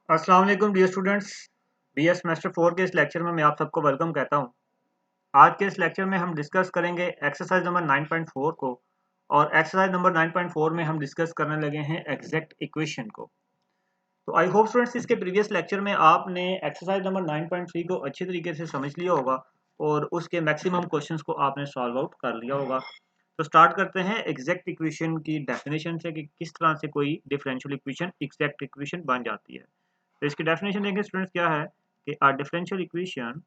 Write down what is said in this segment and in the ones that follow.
अस्सलाम वालेकुम dear students. BS semester 4 के इस लेक्चर में मैं आप सबको वेलकम कहता हूं। आज के इस लेक्चर में हम डिस्कस करेंगे एक्सरसाइज नंबर 9.4 को। और एक्सरसाइज नंबर 9.4 में हम डिस्कस करने लगे हैं एग्जैक्ट इक्वेशन को। तो आई होप स्टूडेंट्स इसके प्रीवियस लेक्चर में आपने एक्सरसाइज नंबर 9.3 को अच्छी तरीके से समझ लिया होगा और उसके मैक्सिमम क्वेश्चंस को आपने सॉल्व आउट कर लिया होगा। तो स्टार्ट करते हैं एग्जैक्ट इक्वेशन की डेफिनेशन से कि किस तरह से कोई डिफरेंशियल इक्वेशन एग्जैक्ट इक्वेशन बन जाती है। तो इसकी डेफिनेशन देखें स्टूडेंट्स क्या है कि a differential equation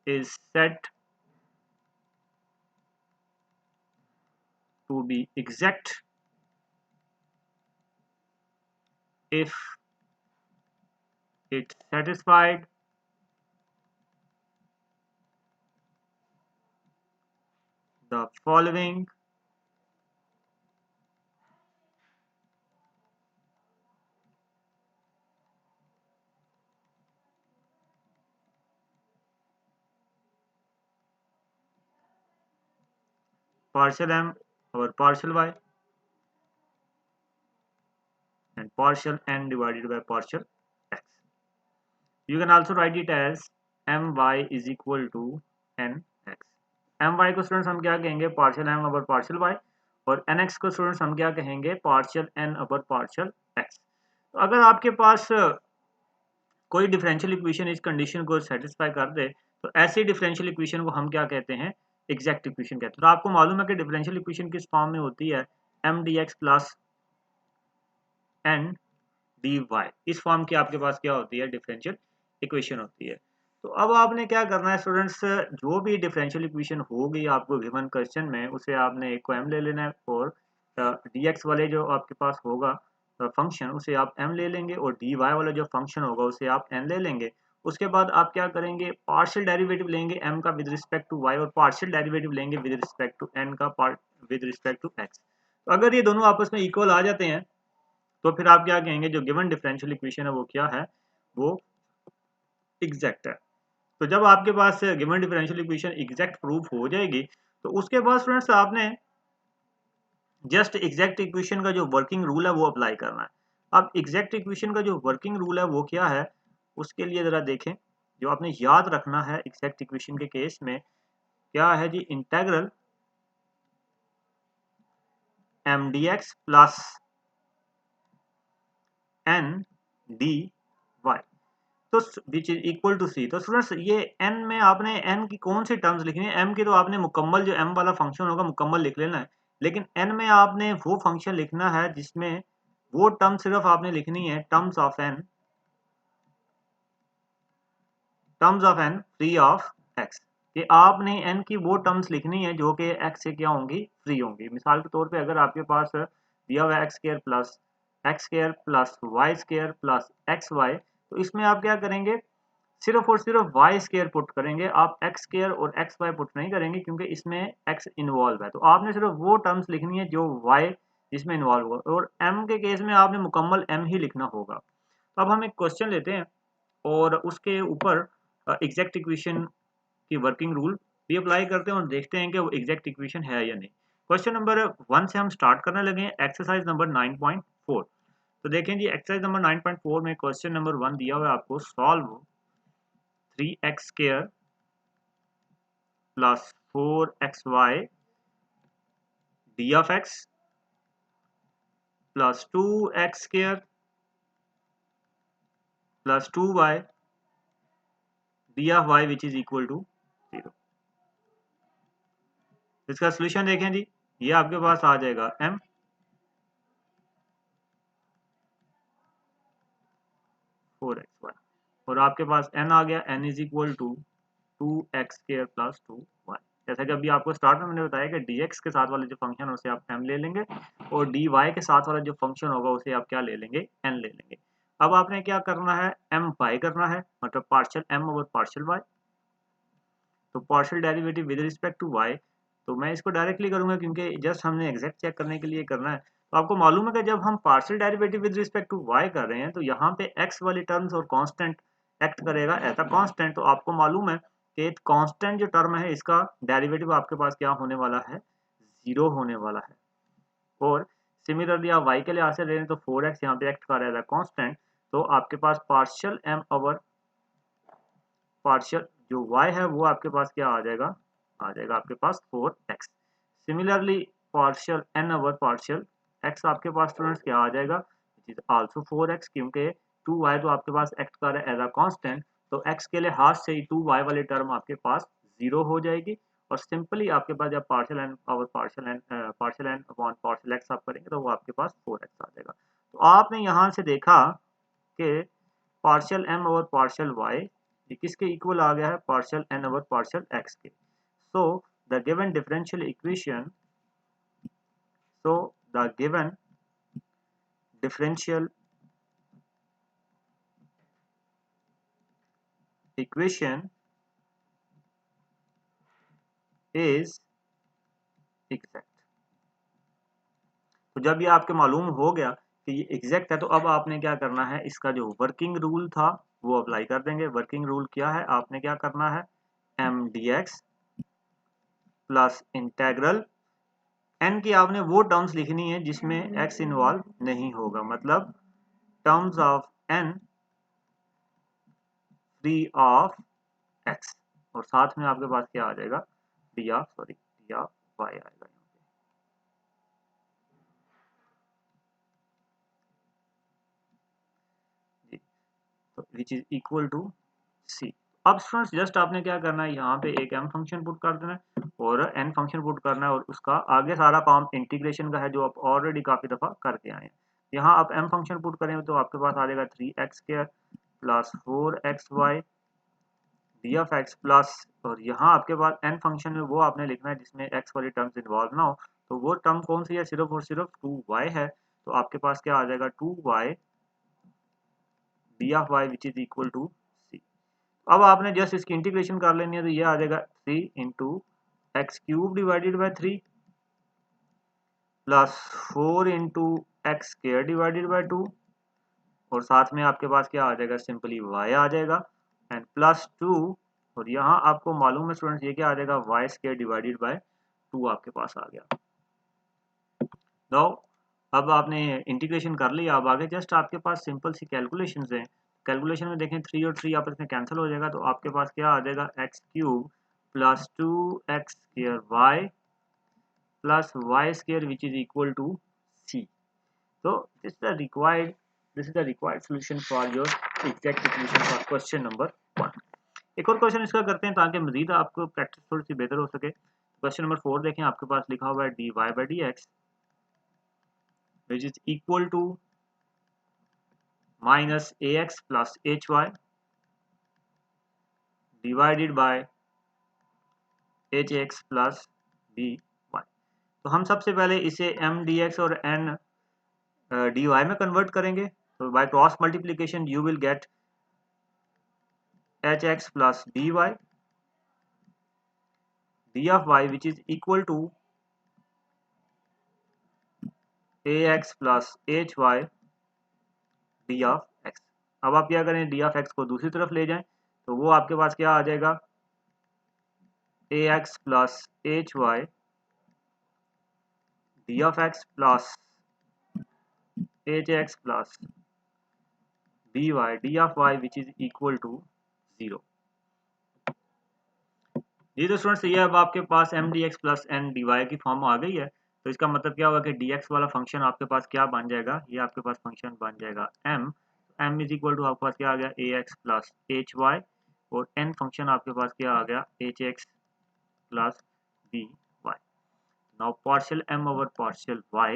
is said to be exact if it satisfied the following partial m over partial y and partial n divided by partial x. You can also write it as my is equal to nx. my को students हम क्या कहेंगे partial m over partial y और nx को students हम क्या कहेंगे partial n over partial x। तो अगर आपके पास कोई डिफरेंशियल इक्वेशन इस कंडीशन को सेटिस्फाई कर दे तो ऐसी डिफरेंशियल इक्वेशन को हम क्या कहते हैं एग्जैक्ट इक्वेशन कहते हैं। तो आपको मालूम है कि डिफरेंशियल इक्वेशन किस फॉर्म में होती है M D x plus N D Y. इस फॉर्म की आपके पास क्या होती है डिफरेंशियल इक्वेशन होती है। तो अब आपने क्या करना है स्टूडेंट्स, जो भी डिफरेंशियल इक्वेशन होगी आपको गिवन क्वेश्चन में उसे आपने एक को एम ले लेना है और डी एक्स वाले जो आपके पास होगा फंक्शन उसे आप m ले लेंगे और dy वाला जो फंक्शन होगा उसे आप n ले लेंगे। उसके बाद आप क्या करेंगे पार्शियल डेरिवेटिव लेंगे m का विद रिस्पेक्ट टू y और पार्शियल डेरिवेटिव लेंगे विद रिस्पेक्ट टू n का विद रिस्पेक्ट टू x। तो अगर ये दोनों आपस में इक्वल आ जाते हैं तो फिर आप क्या कहेंगे जो गिवन डिफरेंशियल इक्वेशन है वो क्या है, वो एग्जैक्ट है। तो जब आपके पास given differential equation exact proof हो जाएगी तो उसके बाद स्टूडेंट्स आपने जस्ट एग्जैक्ट इक्वेशन का जो वर्किंग रूल है वो अप्लाई करना है। अब एग्जैक्ट इक्वेशन का जो वर्किंग रूल है वो क्या है उसके लिए ज़रा देखें। जो आपने याद रखना है एग्जैक्ट इक्वेशन के केस में क्या है जी, integral M D x plus N D Y तो विच इज इक्वल टू सी। तो स्टूडेंट्स ये n में आपने n की कौन सी टर्म्स लिखनी है, m की तो आपने मुकम्मल जो m वाला फंक्शन होगा मुकम्मल लिख लेना है, लेकिन n में आपने वो फंक्शन लिखना है जिसमें वो टर्म सिर्फ आपने लिखनी है terms of n free of x। कि आपने n की वो टर्म्स लिखनी है जो कि x से क्या होंगी फ्री होंगी। मिसाल के तौर पे अगर आपके पास दिया हुआ x square plus y square plus x y तो इसमें आप क्या करेंगे सिर्फ और सिर्फ वाई स्क्र पुट करेंगे, आप एक्स स्क्र और एक्स वाई पुट नहीं करेंगे क्योंकि इसमें एक्स इन्वॉल्व है। तो आपने सिर्फ वो टर्म्स लिखनी है जो वाई जिसमें इन्वॉल्व होगा और m के केस में आपने मुकम्मल m ही लिखना होगा। तो अब हम एक क्वेश्चन लेते हैं और उसके ऊपर एग्जैक्ट इक्वेशन की वर्किंग रूल भी अप्लाई करते हैं और देखते हैं कि वो एग्जैक्ट इक्वेशन है या नहीं। क्वेश्चन नंबर 1 से हम स्टार्ट करने लगे हैं एक्सरसाइज नंबर 9.4। तो देखें जी एक्सरसाइज नंबर 9.4 में क्वेश्चन नंबर 1 दिया हुआ है आपको solve 3x square plus 4xy d of x plus 2x square plus 2y D of y which is equal to 0। इसका सोल्यूशन देखें जी, ये आपके पास आ जाएगा m 4xy और आपके पास n आ गया, n is equal to 2x square plus 2y। जैसा कि अभी आपको स्टार्ट में मैंने बताया कि dx के साथ वाले जो फंक्शन है उसे आप m ले लेंगे और dy के साथ वाला जो फंक्शन होगा उसे आप क्या ले लेंगे n ले लेंगे। अब आपने क्या करना है m y करना है, मतलब partial m over partial y। तो partial derivative with respect to y तो मैं इसको डायरेक्टली करूंगा क्योंकि जस्ट हमने एग्जैक्ट चेक करने के लिए करना है। तो आपको मालूम है कि जब हम partial derivative with respect to y कर रहे हैं तो यहाँ पे x वाली टर्म्स और कांस्टेंट एक्ट करेगा एज अ कांस्टेंट। तो आपको मालूम है कि कांस्टेंट जो टर्म है इसका डेरिवेटिव आपके पास क्या होने वाला है, 0 होने वाला है। और सिमिलरली आप y के लिहाज से ले रहे हैं तो 4x यहाँ पे एक्ट कर रहा है कांस्टेंट, तो आपके पास पार्शियल m ओवर पार्शियल जो y है वो आपके पास क्या आ जाएगा आपके पास 4x। Similarly partial n over partial x आपके पास स्टूडेंट्स क्या आ जाएगा, इट इज आल्सो 4x, क्योंकि 2y तो आपके पास एक्ट कर रहा है एज अ कांस्टेंट, तो x के लिहाज से ही 2y वाली टर्म आपके पास 0 हो जाएगी। और सिंपली आपके पास जब partial n over partial n upon partial x आप करेंगे तो वो आपके पास 4x आ जाएगा। तो आपने यहाँ से देखा कि partial m over partial y ये किसके इक्वल आ गया है, partial n over partial x के। So the given differential equation differential equation is exact। तो जब ये आपके मालूम हो गया कि ये एग्जैक्ट है तो अब आपने क्या करना है, इसका जो वर्किंग रूल था वो अप्लाई कर देंगे। वर्किंग रूल क्या है, आपने क्या करना है, m dx plus integral n की आपने वो टर्म्स लिखनी है जिसमें x इन्वॉल्व नहीं होगा, मतलब terms of n free of x, और साथ में आपके पास क्या आ जाएगा, डी ऑफ y आएगा। Which is equal to C. अब स्टूडेंट्स जस्ट आपने क्या करना है, यहाँ पे एक m फंक्शन पुट कर देना है और n फंक्शन पुट करना है, और उसका आगे सारा काम इंटीग्रेशन का है जो आप ऑलरेडी काफी दफा करके आए हैं। यहाँ आप m फंक्शन पुट करेंगे तो आपके पास आ जाएगा 3x² plus 4xy d of x plus, और यहाँ आपके पास n फंक्शन में वो आपने लिखना है जिसमें x वाली टर्म्स इन्वॉल्व ना हो, तो वो टर्म कौन सी है, सिर्फ और सिर्फ 2y है। तो आपके पास क्या आ जाएगा, 2y D of y which is equal to C. अब आपने जस्ट इसकी इंटीग्रेशन कर लेनी है, तो ये आ जाएगा 3 into x cube divided by 3 plus 4 into x square divided by 2, और साथ में आपके पास क्या आ जाएगा, सिंपली y आ जाएगा एंड प्लस 2, और यहाँ आपको मालूम है स्टूडेंट्स ये क्या आ जाएगा, वाई स्क्वायर डिवाइडेड बाई 2 आपके पास आ गया। तो अब आपने इंटीग्रेशन कर लिया, अब आगे जस्ट आपके पास सिंपल सी कैलकुलेशन है। कैलकुलेशन में देखें 3 और 3 आपस में कैंसिल हो जाएगा, तो आपके पास क्या आ जाएगा, x cube plus 2x square y plus y square which is equal to सी। तो this is the required solution for your exact equation for question number 1। एक और क्वेश्चन इसका करते हैं ताकि मजीद आपको प्रैक्टिस थोड़ी सी बेहतर हो सके। क्वेश्चन नंबर 4 देखें, आपके पास लिखा हुआ है dy by D x which is equal to minus ax plus hy divided by hx plus by। तो हम सबसे पहले इसे m dx और n dy में कन्वर्ट करेंगे, तो by cross multiplication you will gate hx plus dy d of y which is equal to ax plus hy d of x। अब आप क्या करें, d of x को दूसरी तरफ ले जाएं, तो वो आपके पास क्या आ जाएगा, ax plus hy d of x plus hx plus dy d of y which is equal to 0। जी तो स्टूडेंट्स ये अब आपके पास m dx प्लस n dy की फॉर्म आ गई है, तो इसका मतलब क्या होगा कि dx वाला फंक्शन आपके पास क्या बन जाएगा, ये आपके पास फंक्शन बन जाएगा m इज इक्वल टू आपके पास क्या आ गया ax प्लस hy, और n फंक्शन आपके पास क्या आ गया hx plus dy। Now partial m over partial y,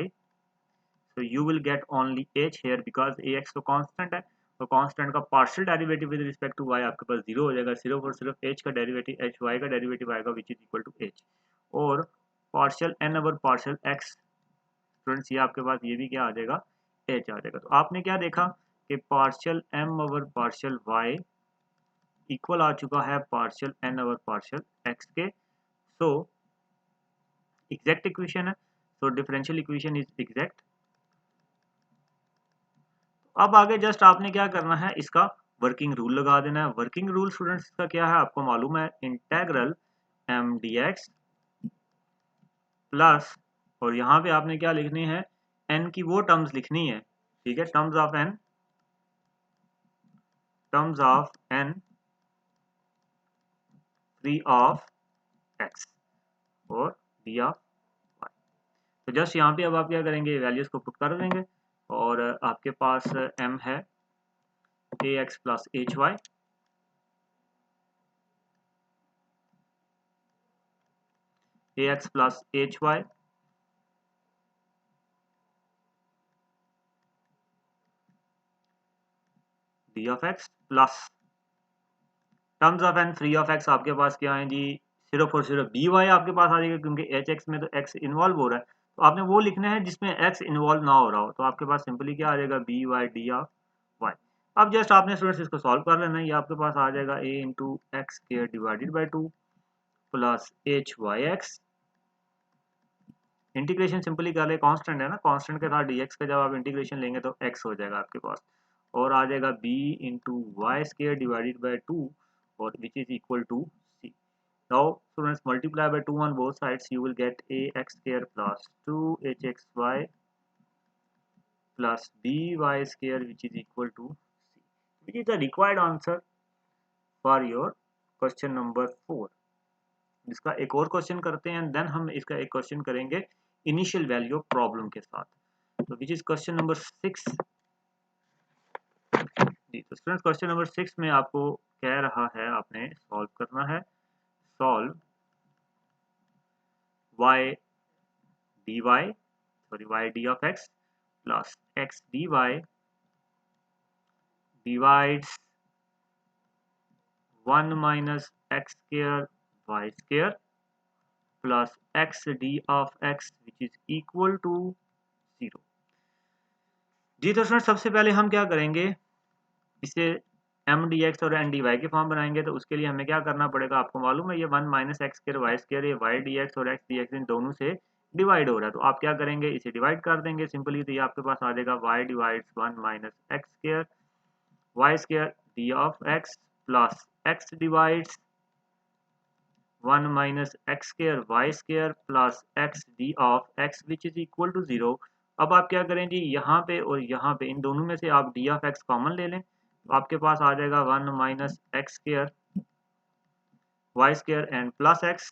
so you will get only h here because ax तो कांस्टेंट है, तो कांस्टेंट का partial derivative with respect to y आपके पास 0 हो जाएगा, सिर्फ और सिर्फ h का डेरिवेटिव hy का डेरिवेटिव आएगा which is equal to h। और partial n over partial x students ये आपके पास ये भी क्या आ जाएगा, h आ जाएगा। तो आपने क्या देखा कि partial m over partial y equal आ चुका है partial n over partial x के। सो एग्जैक्ट इक्वेशन है, so differential equation is exact. अब आगे जस्ट आपने क्या करना है, इसका वर्किंग रूल लगा देना है। वर्किंग रूल स्टूडेंट्स का क्या है आपको मालूम है, integral M D x plus, और यहाँ पे आपने क्या लिखनी है, एन की वो टर्म्स लिखनी है, ठीक है, terms of n free of x और डी ऑफ वाई। तो जस्ट यहाँ पे अब आप क्या करेंगे, वैल्यूज को पुट कर देंगे और आपके पास m है a x plus h y, a x plus h y d of x plus terms of n free of x आपके पास क्या है जी, सिर्फ और सिर्फ बी वाई आपके पास आ जाएगा, क्योंकि एच एक्स में तो एक्स इन्वॉल्व हो रहा है, तो आपने वो लिखना है जिसमें एक्स इन्वॉल्व ना हो रहा हो। तो आपके पास सिंपली क्या आ जाएगा, b y d of y. अब जस्ट आपने स्टूडेंट्स इसको सॉल्व कर लेना है, ये आपके पास आ जाएगा a into x square divided by 2 plus h y x, integration simply कर ले, कांस्टेंट है ना, कांस्टेंट के साथ dx का जब आप इंटीग्रेशन लेंगे तो x हो जाएगा आपके पास, और आ जाएगा b into y square divided by 2 और which is equal to c। Now students multiply by 2 on both sides, you will get a x square plus 2 h x y प्लस b y square which is equal to c, which is the required answer for your question number 4। इसका एक और question करते हैं, then हम इसका एक question करेंगे इनिशियल वैल्यू ऑफ प्रॉब्लम के साथ, तो विच इज क्वेश्चन नंबर 6 जी। तो स्टूडेंट्स क्वेश्चन नंबर 6 में आपको कह रहा है आपने सॉल्व करना है, solve y dy sorry y d of x plus x dy divides 1 minus x square y square plus x d of x which is equal to 0। जी तो स्टूडेंट सबसे पहले हम क्या करेंगे, इसे एम डी एक्स और एन डी वाई के फॉर्म बनाएंगे, तो उसके लिए हमें क्या करना पड़ेगा, आपको मालूम है ये 1 minus x square y square, ये वाई डी एक्स और एक्स डी एक्स इन दोनों से डिवाइड हो रहा है, तो आप क्या करेंगे, इसे डिवाइड कर देंगे सिंपली, तो ये आपके पास आ जाएगा y divides 1 minus x square y square d of x plus x divides 1 minus x square y square plus x d of x which is equal to 0। अब आप क्या करें जी, यहाँ पे और यहाँ पे इन दोनों में से आप डी ऑफ एक्स कॉमन ले लें, तो आपके पास आ जाएगा 1 minus x square y square and plus x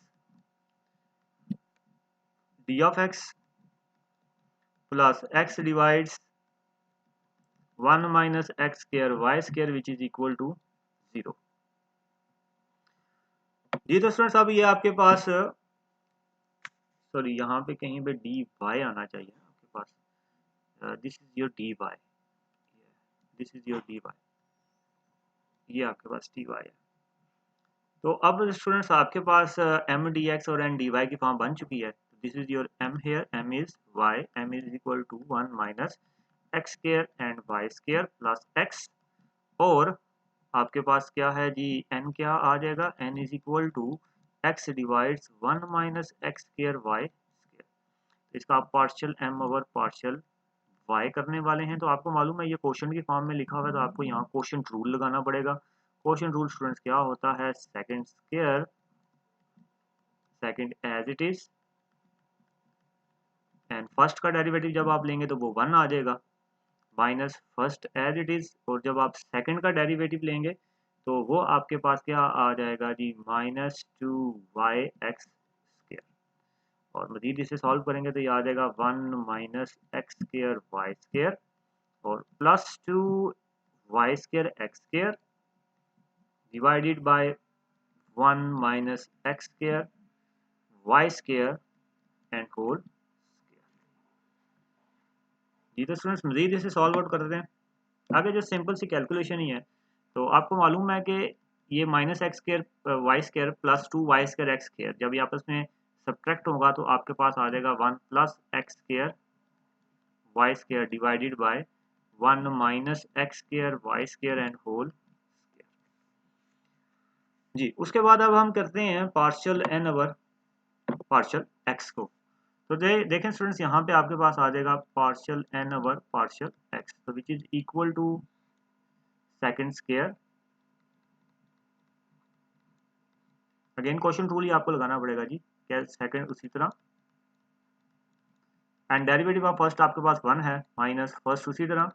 d of x plus x divides 1 minus x square y square which is equal to 0। जी तो स्टूडेंट्स अब ये आपके पास, सॉरी यहाँ पे कहीं पे डी वाई आना चाहिए आपके पास, this is your d y, this is your d y, ये आपके पास डी वाई है। तो अब स्टूडेंट्स आपके पास एम डी एक्स और एन डी वाई की फॉर्म बन चुकी है, this is your m here, m is y, m is equal to 1 minus x square and y square plus x, और आपके पास क्या है जी, एन क्या आ जाएगा, n is equal to x divides 1 minus x square y square, इसका आप partial m over partial y करने वाले हैं। तो आपको मालूम है ये क्वेश्चन की फॉर्म में लिखा हुआ है, तो आपको यहाँ क्वेश्चन रूल लगाना पड़ेगा। क्वेश्चन रूल स्टूडेंट्स क्या होता है, second square second as it is and first का डेरिवेटिव जब आप लेंगे तो वो 1 आ जाएगा, minus first as it is, और जब आप सेकंड का डेरिवेटिव लेंगे तो वो आपके पास क्या आ जाएगा जी, माइनस 2y एक्स स्क्वायर, और मजीद इसे सॉल्व करेंगे तो ये आ जाएगा 1 minus x square y square और plus 2y square x square divided by 1 minus x square y square and whole square. जी तो स्टूडेंट्स मजीद इसे सॉल्व आउट करते हैं, आगे जो सिंपल सी कैलकुलेशन ही है, तो आपको मालूम है कि ये minus x square y square plus 2y square x square जब ये आपस में सब्ट्रैक्ट होगा तो आपके पास आ जाएगा 1 plus x square y square divided by 1 minus x square y square and whole square. जी उसके बाद अब हम करते हैं partial n over partial x को, तो देखें स्टूडेंट्स यहाँ पे आपके पास आ जाएगा partial n over partial x, तो which is equal to second square again question rule ही आपको लगाना पड़ेगा जी, क्या सेकंड उसी तरह, एंड डेरिवेटिव ऑफ फर्स्ट आपके पास 1 है माइनस फर्स्ट उसी तरह,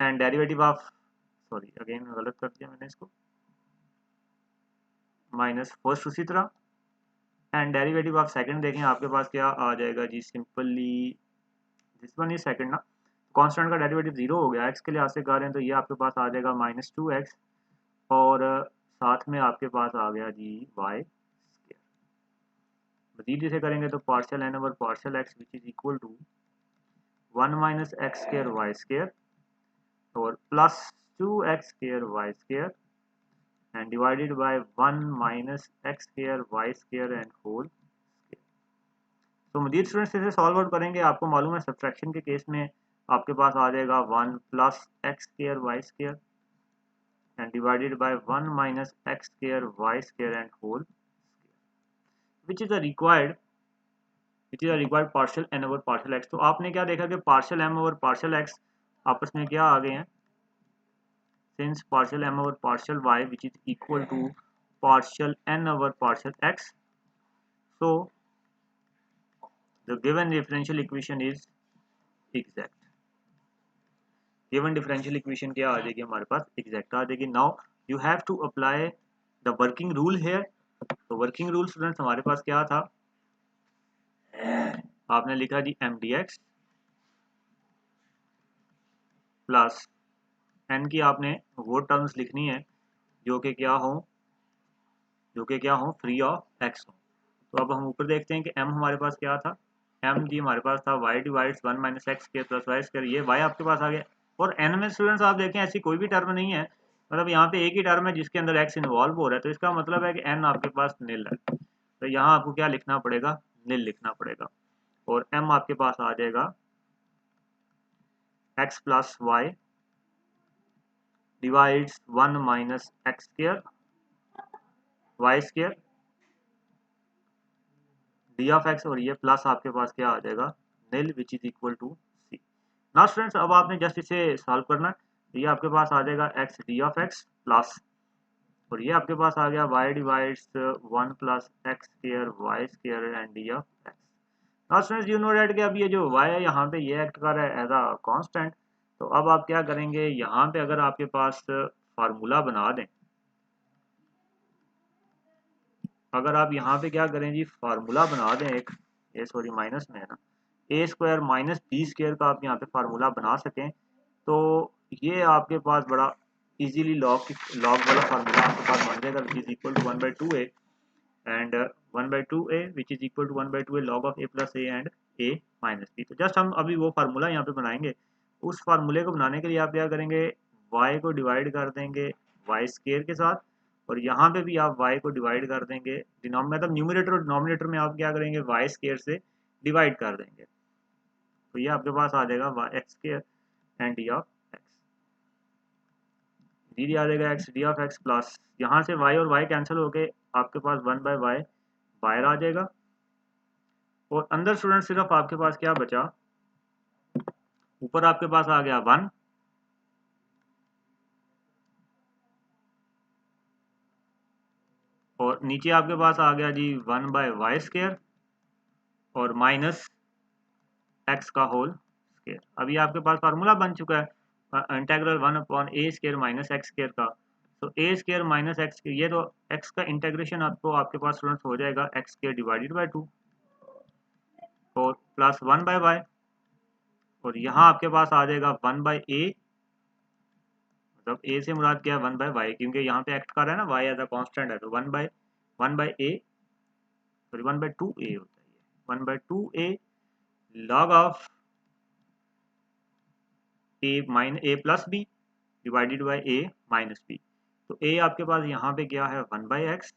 and derivative of, sorry again गलत कर दिया मैंने इसको, माइनस फर्स्ट उसी तरह, एंड डेरिवेटिव ऑफ सेकंड देखें आपके पास क्या आ जाएगा जी, simply this one is second ना, कांस्टेंट का डेरिवेटिव 0 हो गया, एक्स के लिहाज से कर रहे हैं तो ये आपके पास आ जाएगा -2x, और साथ में आपके पास आ गया जी वाई स्क्वायर। मजीद इसे करेंगे तो partial n over partial x which is equal to 1 minus x square y square और plus 2x square y square and divided by 1 minus x square y square and whole square. तो मजीद students इसे solve out करेंगे, आपको मालूम है subtraction के case में आपके पास आ जाएगा 1 plus x square y square and divided by 1 minus x square y square and whole square which is a required partial n over partial x। तो आपने क्या देखा कि partial m over partial x आपस में क्या आ गए हैं, since partial m over partial y which is equal to partial n over partial x, so the given differential equation is exact। Given differential equation क्या आ जाएगी हमारे पास, एग्जैक्ट आ जाएगी। Now you have to apply the working rule here. तो working rule students हमारे पास क्या था, आपने लिखा जी m D x plus n की आपने वो टर्म्स लिखनी है जो कि क्या हो फ्री ऑफ एक्स हो। तो अब हम ऊपर देखते हैं कि एम हमारे पास क्या था, एम जी हमारे पास था y divides 1 minus x square plus y square, ये वाई आपके पास आ गया। और एन में स्टूडेंट्स आप देखें ऐसी कोई भी टर्म नहीं है, मतलब यहाँ पे एक ही टर्म है जिसके अंदर एक्स इन्वॉल्व हो रहा है, तो इसका मतलब है कि एन आपके पास निल है। तो यहाँ आपको क्या लिखना पड़ेगा, निल लिखना पड़ेगा, और एम आपके पास आ जाएगा x plus y divides 1 minus x square y square d of x, और ये प्लस आपके पास क्या आ जाएगा nil which is equal to c. Now students अब आपने जस्ट इसे सॉल्व करना है, तो ये आपके पास आ जाएगा x d of x plus, और ये आपके पास आ गया y divides 1 plus x square y square and d of x. Now students you know that कि अब ये जो y है यहाँ पे ये एक्ट कर रहा है एज अ कांस्टेंट। तो अब आप क्या करेंगे, यहाँ पे अगर आपके पास फार्मूला बना दें, अगर आप यहाँ पे क्या करें जी, फार्मूला बना दें एक, ये सॉरी माइनस में है ना, ए स्क्वायर माइनस बी स्क्वायर का आप यहाँ पे फार्मूला बना सकें, तो ये आपके पास बड़ा इजीली लॉग वाला फार्मूला आपके पास बन जाएगा which is equal to 1/2a and 1/2a which is equal to 1/2a log of a plus a and a minus b। तो जस्ट हम अभी वो फार्मूला यहाँ पे बनाएंगे। उस फार्मूले को बनाने के लिए आप क्या करेंगे, y को डिवाइड कर देंगे y स्क्वायर के साथ, और यहाँ पे भी आप y को डिवाइड कर देंगे, मतलब न्यूमरेटर और डिनोमिनेटर में आप क्या करेंगे y स्क्वायर से डिवाइड कर देंगे, तो ये आपके पास आ जाएगा y x square and d of x, d आ जाएगा x d of x plus यहाँ से y और y कैंसिल होके आपके पास 1/y बाहर आ जाएगा, और अंदर स्टूडेंट सिर्फ आपके पास क्या बचा, ऊपर आपके पास आ गया 1 और नीचे आपके पास आ गया जी 1/y स्क्वायर और माइनस एक्स का होल स्क्वायर। अभी आपके पास फार्मूला बन चुका है integral 1/a square minus x square का। तो a स्क्वायर माइनस एक्स, ये तो x का इंटेग्रेशन आपके पास स्टूडेंट्स हो जाएगा एक्स स्क्वायर डिवाइडेड बाय 2 और प्लस 1/y, और यहाँ आपके पास आ जाएगा 1/a, मतलब a से मुराद क्या है 1/y, क्योंकि यहाँ पे एक्ट कर रहा है ना y एज अ कांस्टेंट है, तो 1/a सॉरी 1/2a होता है, 1/2a log of a plus b divided by a minus b। तो a आपके पास यहाँ पे क्या है 1/x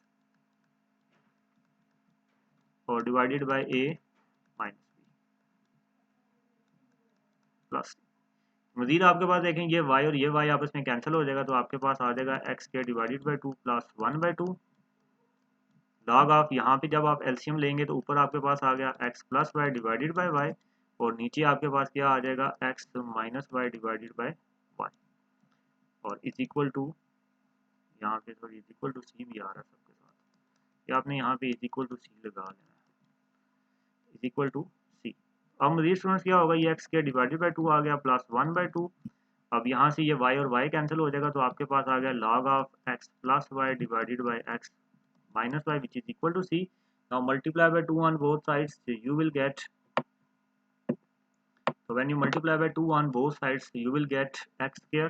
और divided by a minus b plus. मजीद आपके पास देखें ये y और ये y आपस में कैंसिल हो जाएगा, तो आपके पास आ जाएगा x square divided by 2 plus 1/2 log of, यहाँ पे जब आप एलसीएम लेंगे तो ऊपर आपके पास आ गया x plus y divided by y, और नीचे आपके पास क्या आ जाएगा x minus y divided by y, और इज इक्वल टू यहाँ पे थोड़ी इज इक्वल टू सी भी आ रहा है सबके साथ, या आपने यहाँ पे इज इक्वल टू सी लगा लेना है, इज इक्वल टू सी। अब मजीद स्टूडेंट्स क्या होगा, ये एक्स के डिवाइडेड बाई 2 आ गया प्लस 1/2। अब यहाँ से ये y और y कैंसिल हो जाएगा, तो आपके पास आ गया log of x plus y divided by x minus y which is equal to c. Now multiply by 2 on both sides, you will get, so when you multiply by 2 on both sides you will get x square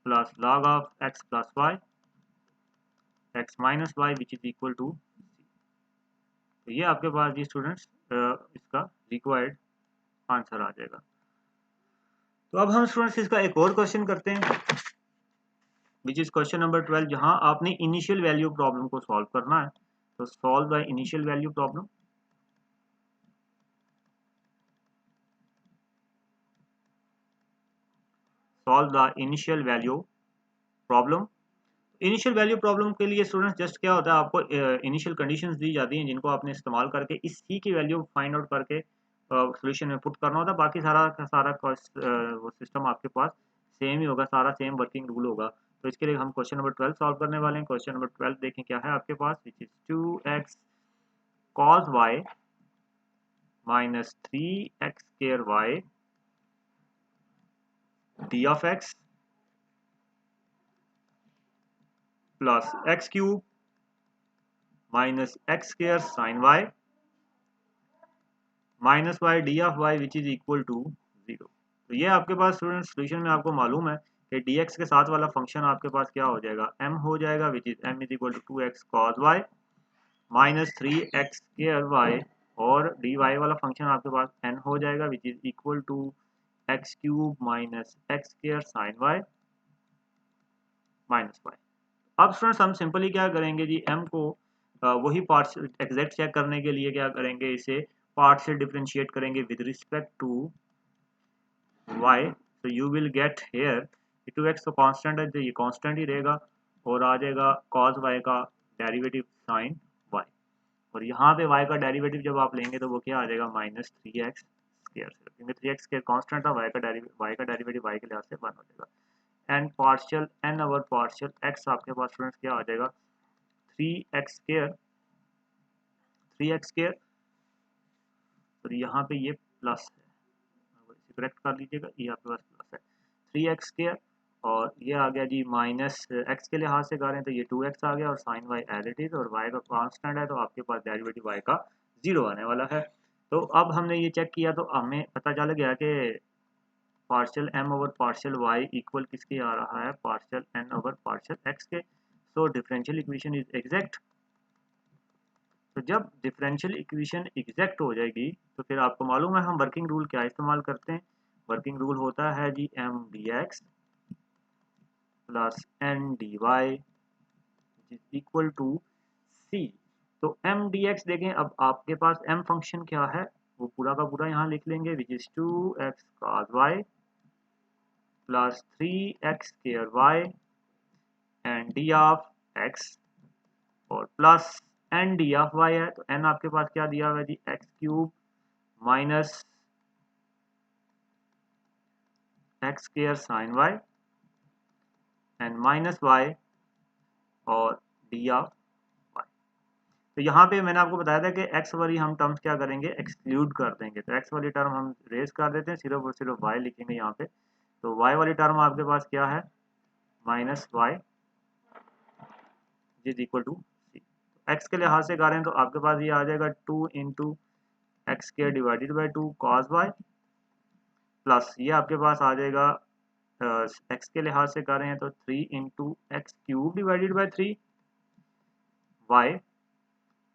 plus log of x plus y x minus y which is equal to c। तो ये आपके पास जी students इसका required answer आ जाएगा। तो अब हम students इसका एक और क्वेश्चन करते हैं विच इज क्वेश्चन नंबर 12, जहां आपने इनिशियल वैल्यू प्रॉब्लम को सॉल्व करना है। तो solve the initial value problem. Solve the initial value problem. Initial value problem के लिए स्टूडेंट्स जस्ट क्या होता है, आपको इनिशियल कंडीशंस दी जाती हैं जिनको आपने इस्तेमाल करके इस सी की वैल्यू फाइंड आउट करके सॉल्यूशन में पुट करना होता है। बाकी सारा का सारा वो सिस्टम आपके पास सेम ही होगा, सारा सेम वर्किंग रूल होगा। तो इसके लिए हम क्वेश्चन नंबर 12 सॉल्व करने वाले हैं। क्वेश्चन नंबर 12 देखें क्या है आपके पास, which is 2x cos y minus 3x square y d of x plus x cube minus x square sine y minus y d of y which is equal to 0। तो ये आपके पास student solution में आपको मालूम है कि dx के साथ वाला फंक्शन आपके पास क्या हो जाएगा, m हो जाएगा which is m is equal to 2x cos y minus 3x square y, और dy वाला फंक्शन आपके पास n हो जाएगा which is equal to x cube minus x square sine y minus y। अब स्टूडेंट्स हम सिंपली क्या करेंगे जी, m को वही पार्ट्स एग्जैक्ट चेक करने के लिए क्या करेंगे, इसे पार्ट से डिफरेंशिएट करेंगे विद रिस्पेक्ट टू y। तो you will get here 2x तो कांस्टेंट है, तो ये कांस्टेंट ही रहेगा, और आ जाएगा cos y का डेरिवेटिव sin y, और यहाँ पे y का डेरिवेटिव जब आप लेंगे तो वो क्या आ जाएगा माइनस 3x स्क्वायर से, क्योंकि 3x स्क्वायर कांस्टेंट था, y का डेरिवेटिव y के लिहाज से 1 हो जाएगा। And partial n over partial x आपके पास स्टूडेंट्स क्या आ जाएगा 3x स्क्वायर, तो यहाँ पे ये प्लस है, करेक्ट कर लीजिएगा, ये आपके पास प्लस है 3x स्क्वायर, और ये आ गया जी माइनस x के लिहाज से करें तो ये 2x आ गया, और sine y as it is, और y का कांस्टेंट है तो आपके पास डेरिवेटिव y का 0 आने वाला है। तो अब हमने ये चेक किया तो हमें पता चल गया कि partial m over partial y equal किसके आ रहा है, partial n over partial x के। सो डिफरेंशियल इक्वेशन इज एग्जैक्ट। तो जब डिफरेंशियल इक्वेशन एग्जैक्ट हो जाएगी तो फिर आपको मालूम है हम वर्किंग रूल क्या इस्तेमाल करते हैं। वर्किंग रूल होता है जी m dx प्लस n dy is equal to c। तो m dx देखें, अब आपके पास m फंक्शन क्या है वो पूरा का पूरा यहाँ लिख लेंगे which is 2x cos y plus 3x square y and d of x, और plus N d of y है, तो एन आपके पास क्या दिया हुआ है जी x cube minus x square sine y and minus y और डी ऑफ वाई। तो यहाँ पे मैंने आपको बताया था कि एक्स वाली हम टर्म्स क्या करेंगे, एक्सक्लूड कर देंगे। तो एक्स वाली टर्म हम रेज कर देते हैं, सिर्फ और सिर्फ वाई लिखेंगे यहाँ पे। तो वाई वाली टर्म आपके पास क्या है minus y is equal to c. X के लिहाज से करें तो आपके पास ये आ जाएगा 2 into x square divided by 2 cos y, plus ये आपके पास आ जाएगा एक्स के लिहाज से कर रहे हैं तो 3 into x cube divided by 3 y,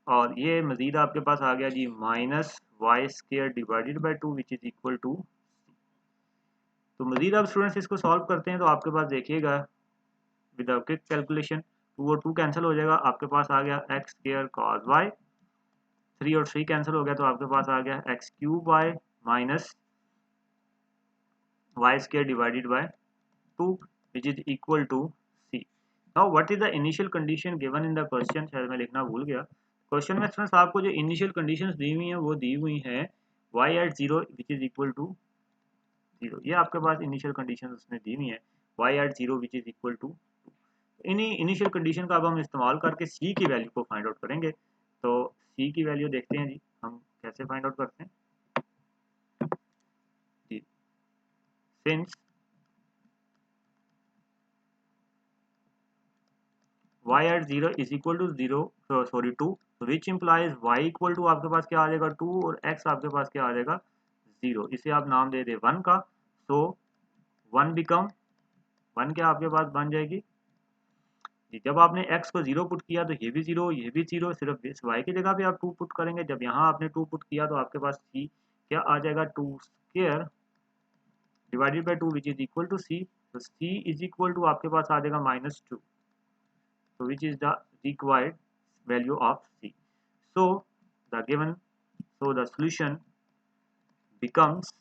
और ये मजीद आपके पास आ गया जी minus y square divided by 2 which is equal to. तो मजीद आप स्टूडेंट्स इसको सॉल्व करते हैं तो आपके पास देखिएगा विद क्विक कैलकुलेशन 2 और 2 कैंसिल हो जाएगा, आपके पास आ गया एक्स स्क्वायर कॉस वाई, 3 और 3 कैंसिल हो गया तो आपके पास आ गया x cube y minus y square divided by 2 which is equal to c. Now what is the initial condition given in the question, शायद मैं लिखना भूल गया। क्वेश्चन में स्टूडेंट्स आपको जो इनिशियल कंडीशंस दी हुई हैं वो दी हुई हैं y at 0 which is equal to 0, ये आपके पास इनिशियल कंडीशंस उसने दी हुई हैं y at 0 which is equal to 2। इन्हीं इनिशियल कंडीशन का अब हम इस्तेमाल करके सी की वैल्यू को फाइंड आउट करेंगे। तो सी की वैल्यू देखते हैं जी, हम कैसे फाइंड आउट करते हैं जी। Since y at 0 is equal to 0 sorry 2, which implies y equal to आपके पास क्या आ जाएगा 2 और x आपके पास क्या आ जाएगा 0। इसे आप नाम दे दे 1 का। सो 1 बिकम 1 क्या आपके पास बन जाएगी जी। जब आपने x को 0 पुट किया तो ये भी 0 ये भी 0, सिर्फ इस y की जगह पे आप 2 पुट करेंगे। जब यहाँ आपने 2 पुट किया तो आपके पास c क्या आ जाएगा 2 square divided by 2 which is equal to c। तो c इज इक्वल टू आपके पास आ जाएगा -2, so which is the required value of c. So the given, so the solution becomes,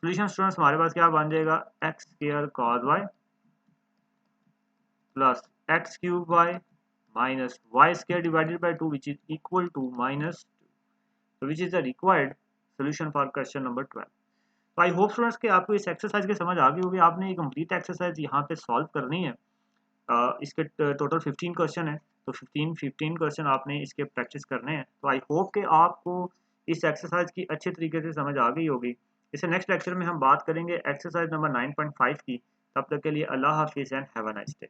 solution students हमारे पास क्या बन जाएगा x square cos y plus x cube y minus y square divided by 2 which is equal to -2, so which is the required solution for question number 12। तो I hope students कि आपको इस exercise की समझ आ गई होगी। आपने ये कंप्लीट एक्सरसाइज यहाँ पे सॉल्व करनी है। इसके टोटल 15 क्वेश्चन है, तो 15 क्वेश्चन आपने इसके प्रैक्टिस करने हैं। तो आई होप कि आपको इस एक्सरसाइज की अच्छे तरीके से समझ आ गई होगी। इसे नेक्स्ट लेक्चर में हम बात करेंगे एक्सरसाइज नंबर 9.5 की। तब तक के लिए अल्लाह हाफिज़ and have a nice day.